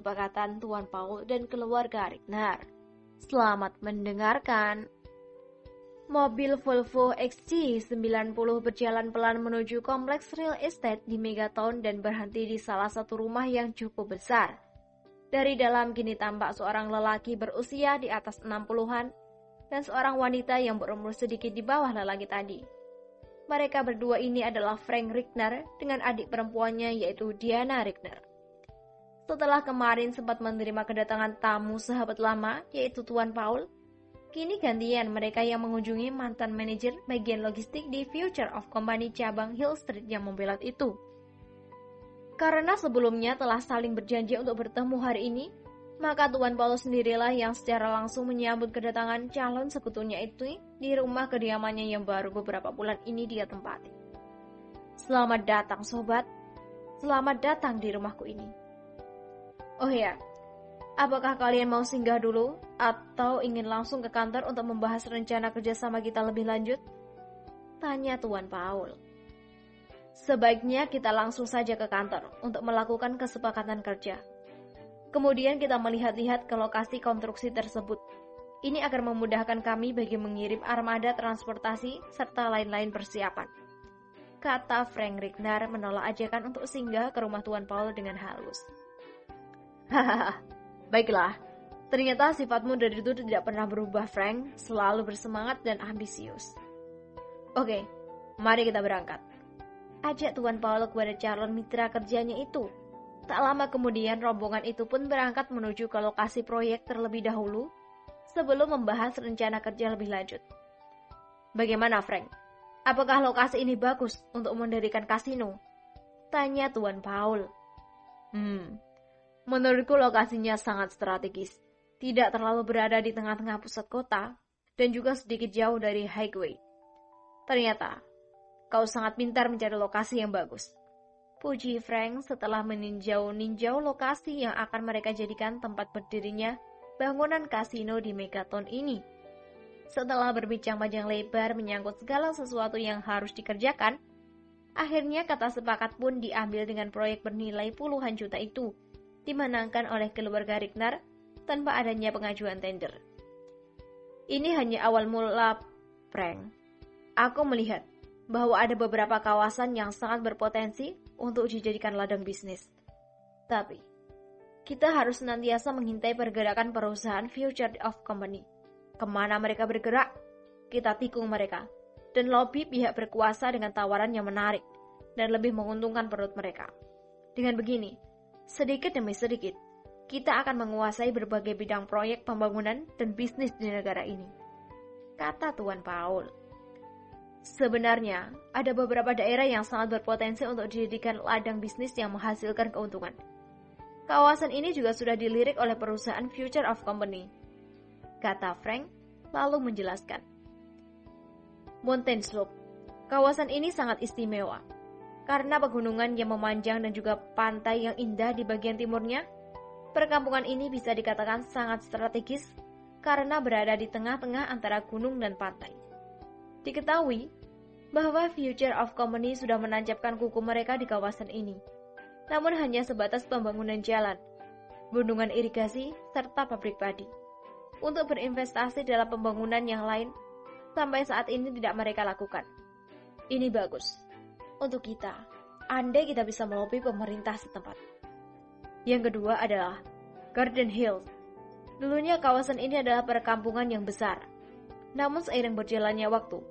kesepakatan Tuan Paul dan keluarga Rickner. Selamat mendengarkan. Mobil Volvo XC90 berjalan pelan menuju kompleks real estate di Megaton dan berhenti di salah satu rumah yang cukup besar. Dari dalam kini tampak seorang lelaki berusia di atas 60-an dan seorang wanita yang berumur sedikit di bawah lelaki tadi. Mereka berdua ini adalah Frank Rickner dengan adik perempuannya yaitu Diana Rickner. Setelah kemarin sempat menerima kedatangan tamu sahabat lama yaitu Tuan Paul, kini gantian mereka yang mengunjungi mantan manajer bagian logistik di Future of Company cabang Hill Street yang membelat itu. Karena sebelumnya telah saling berjanji untuk bertemu hari ini, maka Tuan Paul sendirilah yang secara langsung menyambut kedatangan calon sekutunya itu di rumah kediamannya yang baru beberapa bulan ini dia tempati. Selamat datang sobat, selamat datang di rumahku ini. Oh ya, apakah kalian mau singgah dulu atau ingin langsung ke kantor untuk membahas rencana kerjasama kita lebih lanjut? Tanya Tuan Paul. Sebaiknya kita langsung saja ke kantor untuk melakukan kesepakatan kerja. Kemudian kita melihat-lihat ke lokasi konstruksi tersebut. Ini akan memudahkan kami bagi mengirim armada transportasi serta lain-lain persiapan. Kata Frank Rickner menolak ajakan untuk singgah ke rumah Tuan Paul dengan halus. Hahaha, baiklah. Ternyata sifatmu dari itu tidak pernah berubah, Frank. Selalu bersemangat dan ambisius. Oke, mari kita berangkat. Ajak Tuan Paul kepada calon mitra kerjanya itu. Tak lama kemudian rombongan itu pun berangkat menuju ke lokasi proyek terlebih dahulu sebelum membahas rencana kerja lebih lanjut. Bagaimana, Frank? Apakah lokasi ini bagus untuk mendirikan kasino? Tanya Tuan Paul. Menurutku lokasinya sangat strategis, tidak terlalu berada di tengah-tengah pusat kota, dan juga sedikit jauh dari highway. Ternyata, kau sangat pintar mencari lokasi yang bagus. Puji Frank setelah meninjau-ninjau lokasi yang akan mereka jadikan tempat berdirinya bangunan kasino di Megaton ini. Setelah berbincang-bincang lebar menyangkut segala sesuatu yang harus dikerjakan, akhirnya kata sepakat pun diambil dengan proyek bernilai puluhan juta itu, dimenangkan oleh keluarga Rickner tanpa adanya pengajuan tender. Ini hanya awal mula, Frank. Aku melihat bahwa ada beberapa kawasan yang sangat berpotensi untuk dijadikan ladang bisnis. Tapi, kita harus senantiasa mengintai pergerakan perusahaan Future of Company. Kemana mereka bergerak, kita tikung mereka, dan lobby pihak berkuasa dengan tawaran yang menarik dan lebih menguntungkan perut mereka. Dengan begini, sedikit demi sedikit, kita akan menguasai berbagai bidang proyek pembangunan dan bisnis di negara ini. Kata Tuan Paul. Sebenarnya, ada beberapa daerah yang sangat berpotensi untuk dijadikan ladang bisnis yang menghasilkan keuntungan. Kawasan ini juga sudah dilirik oleh perusahaan Future of Company. Kata Frank, lalu menjelaskan. Mountain Slope. Kawasan ini sangat istimewa. Karena pegunungan yang memanjang dan juga pantai yang indah di bagian timurnya, perkampungan ini bisa dikatakan sangat strategis karena berada di tengah-tengah antara gunung dan pantai. Diketahui bahwa Future of Company sudah menancapkan kuku mereka di kawasan ini, namun hanya sebatas pembangunan jalan, bendungan irigasi, serta pabrik padi. Untuk berinvestasi dalam pembangunan yang lain, sampai saat ini tidak mereka lakukan. Ini bagus untuk kita, andai kita bisa melobi pemerintah setempat. Yang kedua adalah Garden Hills. Dulunya kawasan ini adalah perkampungan yang besar. Namun seiring berjalannya waktu,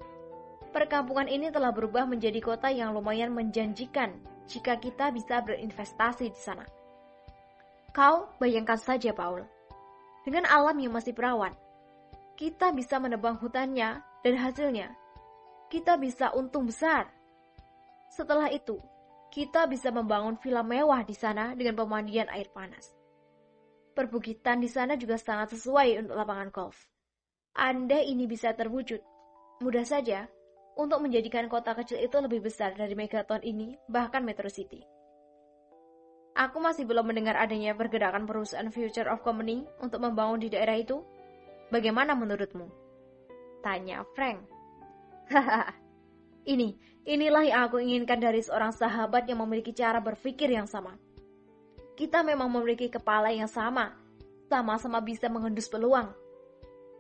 perkampungan ini telah berubah menjadi kota yang lumayan menjanjikan jika kita bisa berinvestasi di sana. Kau bayangkan saja, Paul. Dengan alam yang masih perawan, kita bisa menebang hutannya dan hasilnya kita bisa untung besar. Setelah itu, kita bisa membangun villa mewah di sana dengan pemandian air panas. Perbukitan di sana juga sangat sesuai untuk lapangan golf. Andai ini bisa terwujud, mudah saja untuk menjadikan kota kecil itu lebih besar dari Megaton ini, bahkan Metro City. Aku masih belum mendengar adanya pergerakan perusahaan Future of Company untuk membangun di daerah itu. Bagaimana menurutmu? Tanya Frank. Hahaha. Inilah yang aku inginkan dari seorang sahabat yang memiliki cara berpikir yang sama. Kita memang memiliki kepala yang sama-sama bisa mengendus peluang,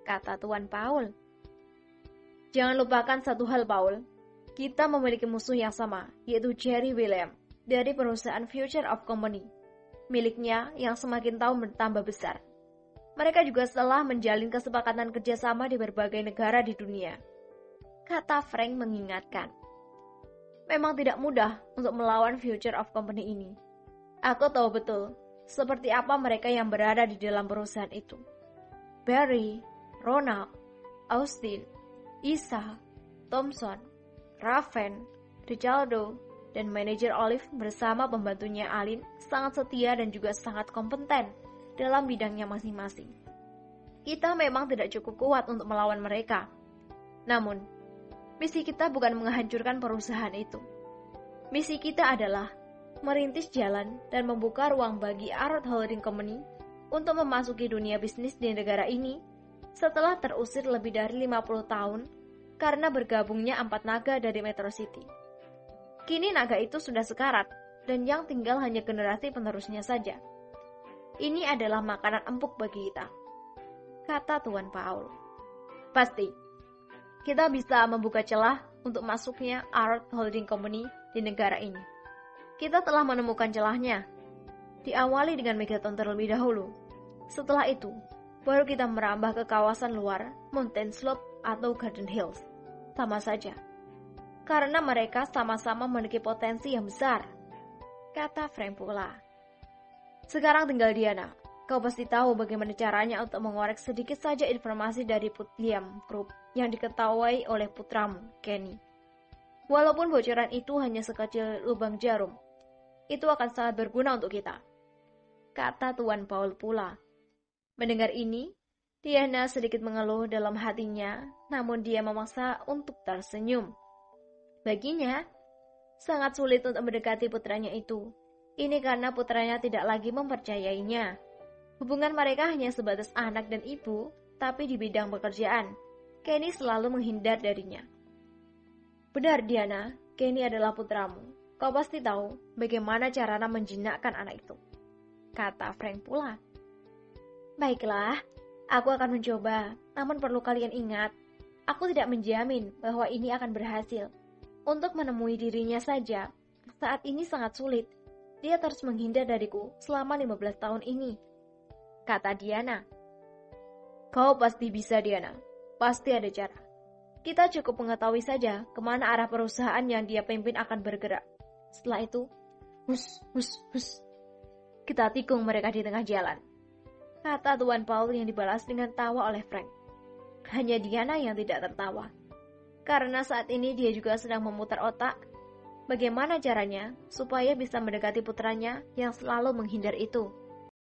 kata Tuan Paul. Jangan lupakan satu hal, Paul. Kita memiliki musuh yang sama, yaitu Jerry William dari perusahaan Future of Company, miliknya yang semakin tahun bertambah besar. Mereka juga telah menjalin kesepakatan kerjasama di berbagai negara di dunia, kata Frank mengingatkan. Memang tidak mudah untuk melawan Future of Company ini. Aku tahu betul seperti apa mereka yang berada di dalam perusahaan itu. Barry, Ronald, Austin, Isa, Thompson, Raven, Richardo, dan manajer Olive bersama pembantunya Alin sangat setia dan juga sangat kompeten dalam bidangnya masing-masing. Kita memang tidak cukup kuat untuk melawan mereka. Namun, misi kita bukan menghancurkan perusahaan itu. Misi kita adalah merintis jalan dan membuka ruang bagi Arrow Holding Company untuk memasuki dunia bisnis di negara ini setelah terusir lebih dari 50 tahun karena bergabungnya 4 naga dari Metro City. Kini naga itu sudah sekarat dan yang tinggal hanya generasi penerusnya saja. Ini adalah makanan empuk bagi kita, kata Tuan Paul. Pasti, kita bisa membuka celah untuk masuknya Arrow Holding Company di negara ini. Kita telah menemukan celahnya. Diawali dengan Megaton terlebih dahulu. Setelah itu, baru kita merambah ke kawasan luar, Mountain Slope atau Garden Hills. Sama saja. Karena mereka sama-sama memiliki potensi yang besar, kata Frank pula. Sekarang tinggal Diana. Kau pasti tahu bagaimana caranya untuk mengorek sedikit saja informasi dari Putliam Group yang diketahui oleh putramu, Kenny. Walaupun bocoran itu hanya sekecil lubang jarum, itu akan sangat berguna untuk kita, kata Tuan Paul pula. Mendengar ini, Diana sedikit mengeluh dalam hatinya, namun dia memaksa untuk tersenyum. Baginya, sangat sulit untuk mendekati putranya itu. Ini karena putranya tidak lagi mempercayainya. Hubungan mereka hanya sebatas anak dan ibu, tapi di bidang pekerjaan, Kenny selalu menghindar darinya. Benar Diana, Kenny adalah putramu. Kau pasti tahu bagaimana caranya menjinakkan anak itu, kata Frank pula. Baiklah, aku akan mencoba, namun perlu kalian ingat, aku tidak menjamin bahwa ini akan berhasil. Untuk menemui dirinya saja, saat ini sangat sulit. Dia terus menghindar dariku selama 15 tahun ini, kata Diana. Kau pasti bisa Diana, pasti ada cara. Kita cukup mengetahui saja kemana arah perusahaan yang dia pimpin akan bergerak. Setelah itu, hus. Kita tikung mereka di tengah jalan, kata Tuan Paul yang dibalas dengan tawa oleh Frank. Hanya Diana yang tidak tertawa, karena saat ini dia juga sedang memutar otak bagaimana caranya supaya bisa mendekati putranya yang selalu menghindar itu.